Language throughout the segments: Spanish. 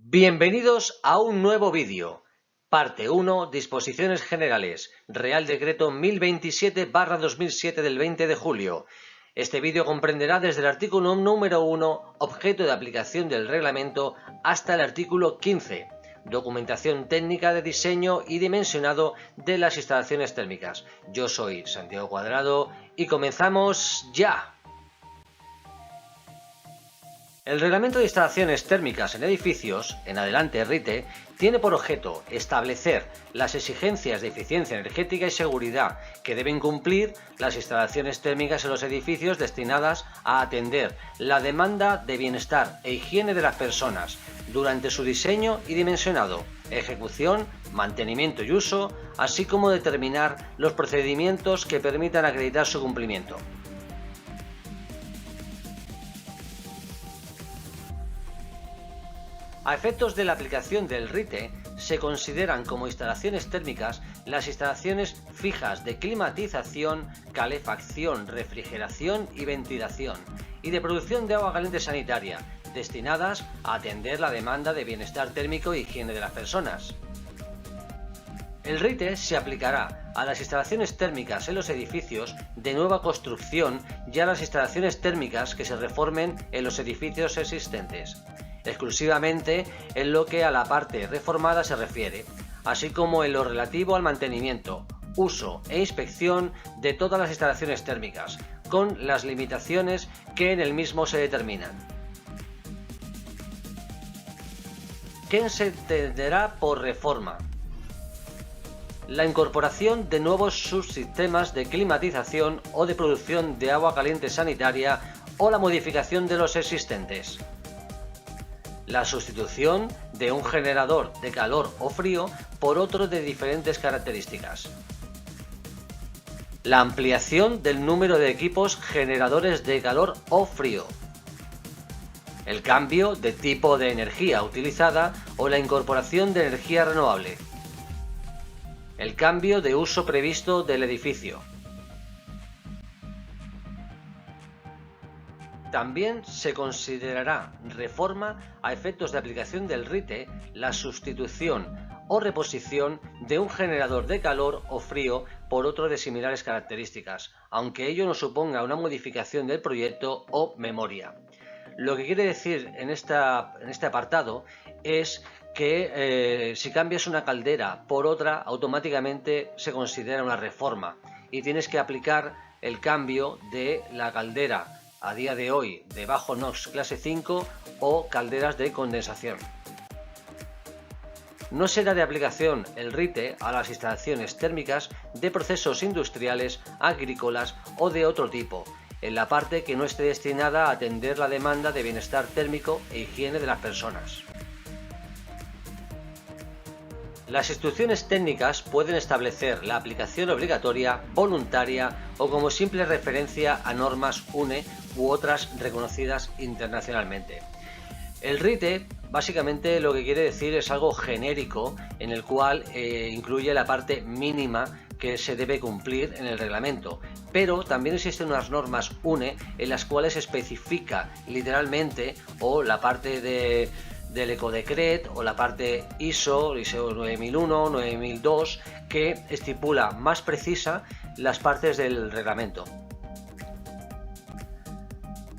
Bienvenidos a un nuevo vídeo. Parte 1. Disposiciones generales. Real Decreto 1027/2007 del 20 de julio. Este vídeo comprenderá desde el artículo número 1, objeto de aplicación del reglamento, hasta el artículo 15, documentación técnica de diseño y dimensionado de las instalaciones térmicas. Yo soy Santiago Cuadrado y comenzamos ya. El Reglamento de Instalaciones Térmicas en Edificios, en adelante RITE, tiene por objeto establecer las exigencias de eficiencia energética y seguridad que deben cumplir las instalaciones térmicas en los edificios destinadas a atender la demanda de bienestar e higiene de las personas durante su diseño y dimensionado, ejecución, mantenimiento y uso, así como determinar los procedimientos que permitan acreditar su cumplimiento. A efectos de la aplicación del RITE, se consideran como instalaciones térmicas las instalaciones fijas de climatización, calefacción, refrigeración y ventilación, y de producción de agua caliente sanitaria, destinadas a atender la demanda de bienestar térmico e higiene de las personas. El RITE se aplicará a las instalaciones térmicas en los edificios de nueva construcción y a las instalaciones térmicas que se reformen en los edificios existentes, exclusivamente en lo que a la parte reformada se refiere, así como en lo relativo al mantenimiento, uso e inspección de todas las instalaciones térmicas, con las limitaciones que en el mismo se determinan. ¿Qué se entenderá por reforma? La incorporación de nuevos subsistemas de climatización o de producción de agua caliente sanitaria o la modificación de los existentes. La sustitución de un generador de calor o frío por otro de diferentes características. La ampliación del número de equipos generadores de calor o frío. El cambio de tipo de energía utilizada o la incorporación de energía renovable. El cambio de uso previsto del edificio. También se considerará reforma a efectos de aplicación del RITE la sustitución o reposición de un generador de calor o frío por otro de similares características, aunque ello no suponga una modificación del proyecto o memoria. Lo que quiere decir en este apartado es que si cambias una caldera por otra, automáticamente se considera una reforma y tienes que aplicar el cambio de la caldera a día de hoy de bajo NOx clase 5 o calderas de condensación. No será de aplicación el RITE a las instalaciones térmicas de procesos industriales, agrícolas o de otro tipo, en la parte que no esté destinada a atender la demanda de bienestar térmico e higiene de las personas. Las instrucciones técnicas pueden establecer la aplicación obligatoria, voluntaria o como simple referencia a normas UNE u otras reconocidas internacionalmente. El RITE básicamente lo que quiere decir es algo genérico en el cual incluye la parte mínima que se debe cumplir en el reglamento, pero también existen unas normas UNE en las cuales se especifica literalmente o la parte del Ecodecret o la parte ISO 9001, 9002, que estipula más precisa las partes del reglamento.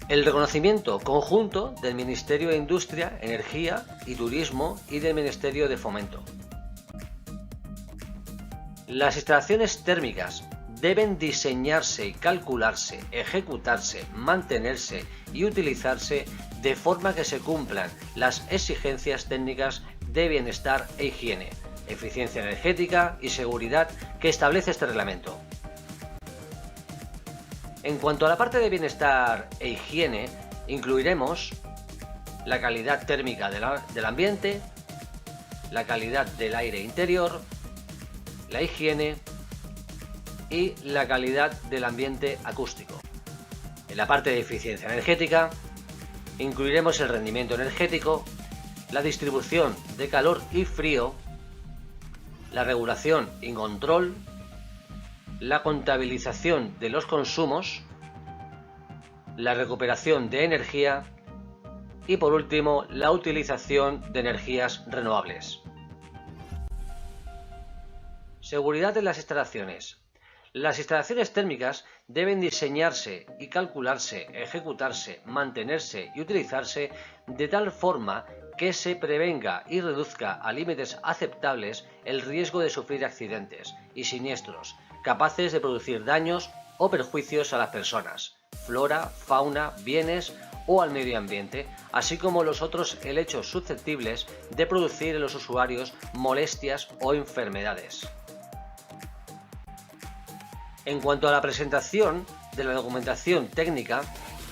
El reconocimiento conjunto del Ministerio de Industria, Energía y Turismo y del Ministerio de Fomento. Las instalaciones térmicas deben diseñarse y calcularse, ejecutarse, mantenerse y utilizarse de forma que se cumplan las exigencias técnicas de bienestar e higiene, eficiencia energética y seguridad que establece este reglamento. En cuanto a la parte de bienestar e higiene, incluiremos la calidad térmica del ambiente, la calidad del aire interior, la higiene y la calidad del ambiente acústico. En la parte de eficiencia energética, incluiremos el rendimiento energético, la distribución de calor y frío, la regulación y control, la contabilización de los consumos, la recuperación de energía Y por último, la utilización de energías renovables. Seguridad en las instalaciones. Las instalaciones térmicas deben diseñarse y calcularse, ejecutarse, mantenerse y utilizarse de tal forma que se prevenga y reduzca a límites aceptables el riesgo de sufrir accidentes y siniestros capaces de producir daños o perjuicios a las personas, flora, fauna, bienes o al medio ambiente, así como los otros helechos susceptibles de producir en los usuarios molestias o enfermedades. En cuanto a la presentación de la documentación técnica,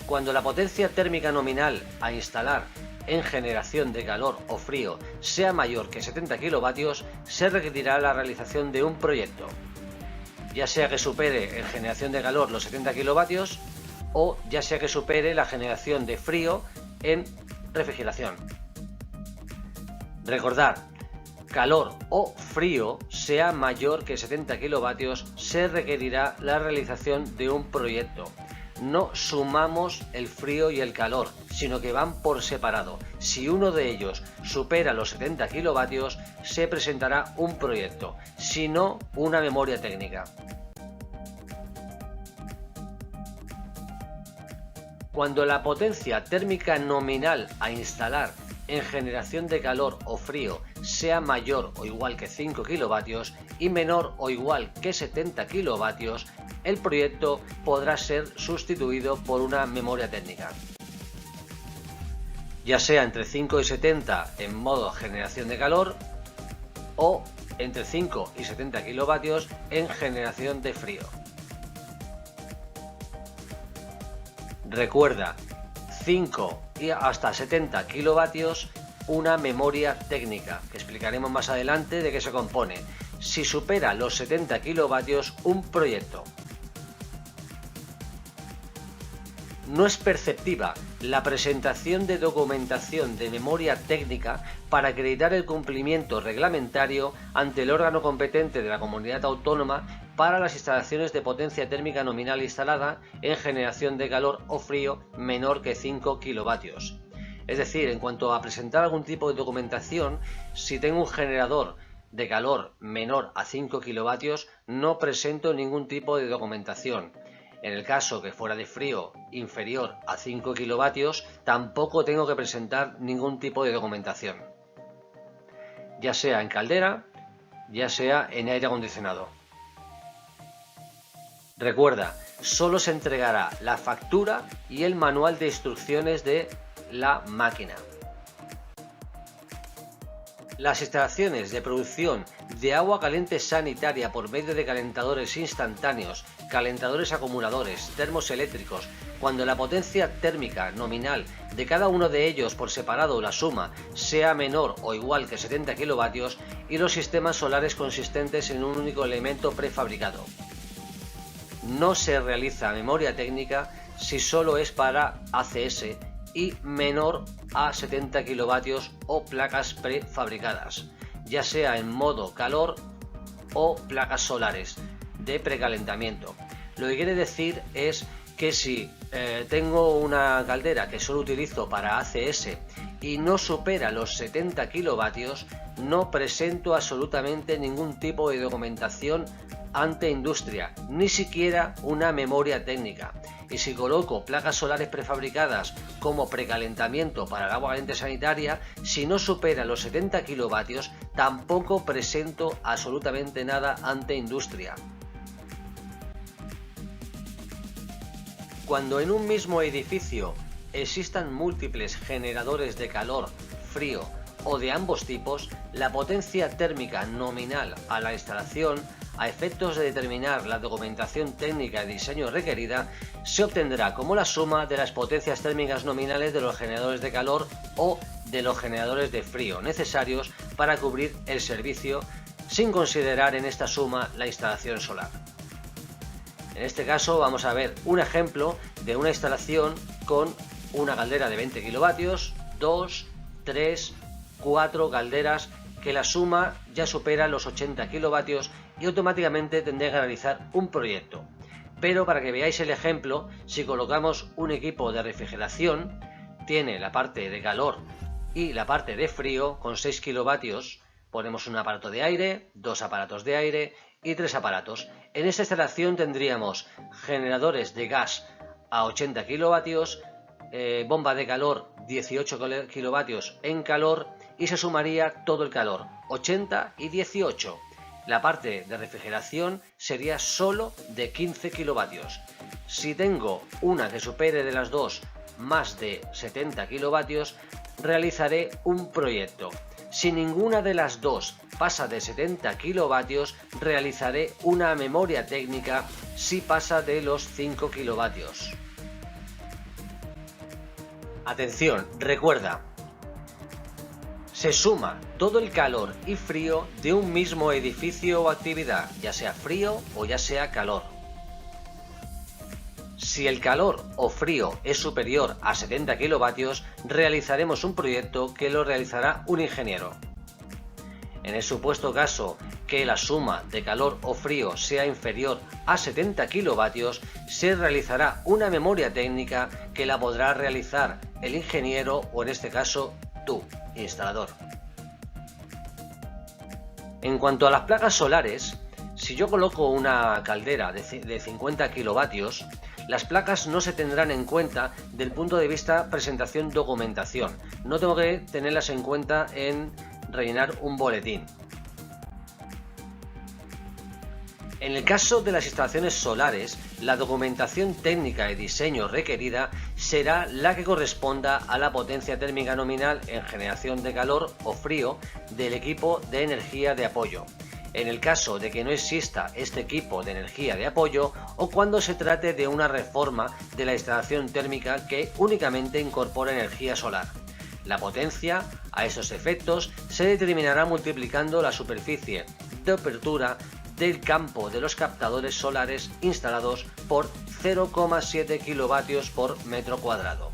cuando la potencia térmica nominal a instalar en generación de calor o frío sea mayor que 70 kilovatios, se requerirá la realización de un proyecto, ya sea que supere en generación de calor los 70 kilovatios o ya sea que supere la generación de frío en refrigeración. Recordar, calor o frío sea mayor que 70 kilovatios, se requerirá la realización de un proyecto. No sumamos el frío y el calor, sino que van por separado. Si uno de ellos supera los 70 kilovatios, se presentará un proyecto, si no, una memoria técnica. Cuando la potencia térmica nominal a instalar en generación de calor o frío sea mayor o igual que 5 kilovatios y menor o igual que 70 kilovatios, el proyecto podrá ser sustituido por una memoria técnica, ya sea entre 5 y 70 en modo generación de calor o entre 5 y 70 kilovatios en generación de frío. Recuerda, 5 y hasta 70 kilovatios, una memoria técnica, que explicaremos más adelante de qué se compone. Si supera los 70 kilovatios, un proyecto. No es perceptiva la presentación de documentación de memoria técnica para acreditar el cumplimiento reglamentario ante el órgano competente de la comunidad autónoma para las instalaciones de potencia térmica nominal instalada en generación de calor o frío menor que 5 kilovatios. Es decir, en cuanto a presentar algún tipo de documentación, si tengo un generador de calor menor a 5 kilovatios, no presento ningún tipo de documentación. En el caso que fuera de frío inferior a 5 kilovatios, tampoco tengo que presentar ningún tipo de documentación, ya sea en caldera, ya sea en aire acondicionado. Recuerda, solo se entregará la factura y el manual de instrucciones de la máquina. Las instalaciones de producción de agua caliente sanitaria por medio de calentadores instantáneos, calentadores acumuladores, termos eléctricos, cuando la potencia térmica nominal de cada uno de ellos por separado o la suma sea menor o igual que 70 kilovatios, y los sistemas solares consistentes en un único elemento prefabricado. No se realiza memoria técnica si solo es para ACS y menor a 70 kilovatios o placas prefabricadas, ya sea en modo calor o placas solares de precalentamiento. Lo que quiere decir es que si tengo una caldera que solo utilizo para ACS y no supera los 70 kilovatios, no presento absolutamente ningún tipo de documentación ante industria, ni siquiera una memoria técnica. Y si coloco placas solares prefabricadas como precalentamiento para el agua caliente sanitaria, si no supera los 70 kilovatios, tampoco presento absolutamente nada ante industria. Cuando en un mismo edificio existan múltiples generadores de calor, frío o de ambos tipos, la potencia térmica nominal a la instalación, a efectos de determinar la documentación técnica de diseño requerida, se obtendrá como la suma de las potencias térmicas nominales de los generadores de calor o de los generadores de frío necesarios para cubrir el servicio, sin considerar en esta suma la instalación solar. En este caso vamos a ver un ejemplo de una instalación con una caldera de 20 kilovatios, 2, 3, 4 calderas, que la suma ya supera los 80 kilovatios y automáticamente tendré que realizar un proyecto. Pero para que veáis el ejemplo, si colocamos un equipo de refrigeración, tiene la parte de calor y la parte de frío. Con 6 kilovatios ponemos un aparato de aire, 2 aparatos de aire y 3 aparatos. En esta instalación tendríamos generadores de gas a 80 kilovatios, bomba de calor 18 kilovatios en calor, y se sumaría todo el calor, 80 y 18. La parte de refrigeración sería solo de 15 kilovatios. Si tengo una que supere de las dos más de 70 kilovatios, realizaré un proyecto. Si ninguna de las dos pasa de 70 kilovatios, realizaré una memoria técnica si pasa de los 5 kilovatios. Atención, recuerda, se suma todo el calor y frío de un mismo edificio o actividad, ya sea frío o ya sea calor. Si el calor o frío es superior a 70 kilovatios, realizaremos un proyecto que lo realizará un ingeniero. En el supuesto caso que la suma de calor o frío sea inferior a 70 kilovatios, se realizará una memoria técnica que la podrá realizar el ingeniero o, en este caso, tú, instalador. En cuanto a las placas solares, si yo coloco una caldera de 50 kilovatios, las placas no se tendrán en cuenta del punto de vista presentación documentación. No tengo que tenerlas en cuenta en rellenar un boletín. En el caso de las instalaciones solares, la documentación técnica y diseño requerida será la que corresponda a la potencia térmica nominal en generación de calor o frío del equipo de energía de apoyo. En el caso de que no exista este equipo de energía de apoyo, o cuando se trate de una reforma de la instalación térmica que únicamente incorpora energía solar. La potencia, a esos efectos, se determinará multiplicando la superficie de apertura del campo de los captadores solares instalados por 0,7 kilovatios por metro cuadrado.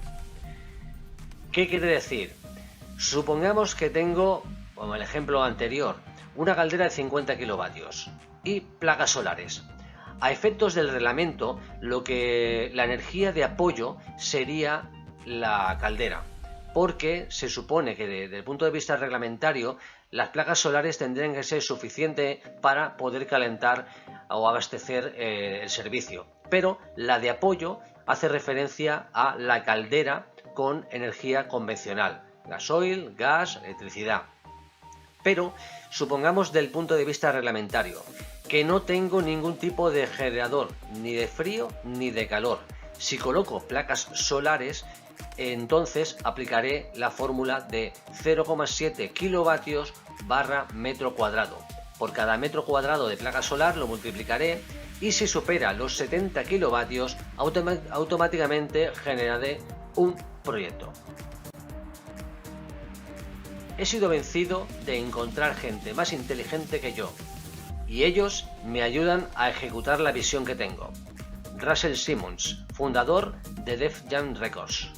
¿Qué quiere decir? Supongamos que tengo, como el ejemplo anterior, una caldera de 50 kilovatios y placas solares. A efectos del reglamento, la energía de apoyo sería la caldera, porque se supone que desde el punto de vista reglamentario las placas solares tendrían que ser suficientes para poder calentar o abastecer el servicio, pero la de apoyo hace referencia a la caldera con energía convencional, gasoil, gas, electricidad. Pero supongamos del punto de vista reglamentario que no tengo ningún tipo de generador, ni de frío ni de calor. Si coloco placas solares, entonces aplicaré la fórmula de 0,7 kilovatios barra metro cuadrado. Por cada metro cuadrado de placa solar lo multiplicaré, y si supera los 70 kilovatios automáticamente generaré un proyecto. He sido vencido de encontrar gente más inteligente que yo, y ellos me ayudan a ejecutar la visión que tengo. Russell Simmons, fundador de Def Jam Records.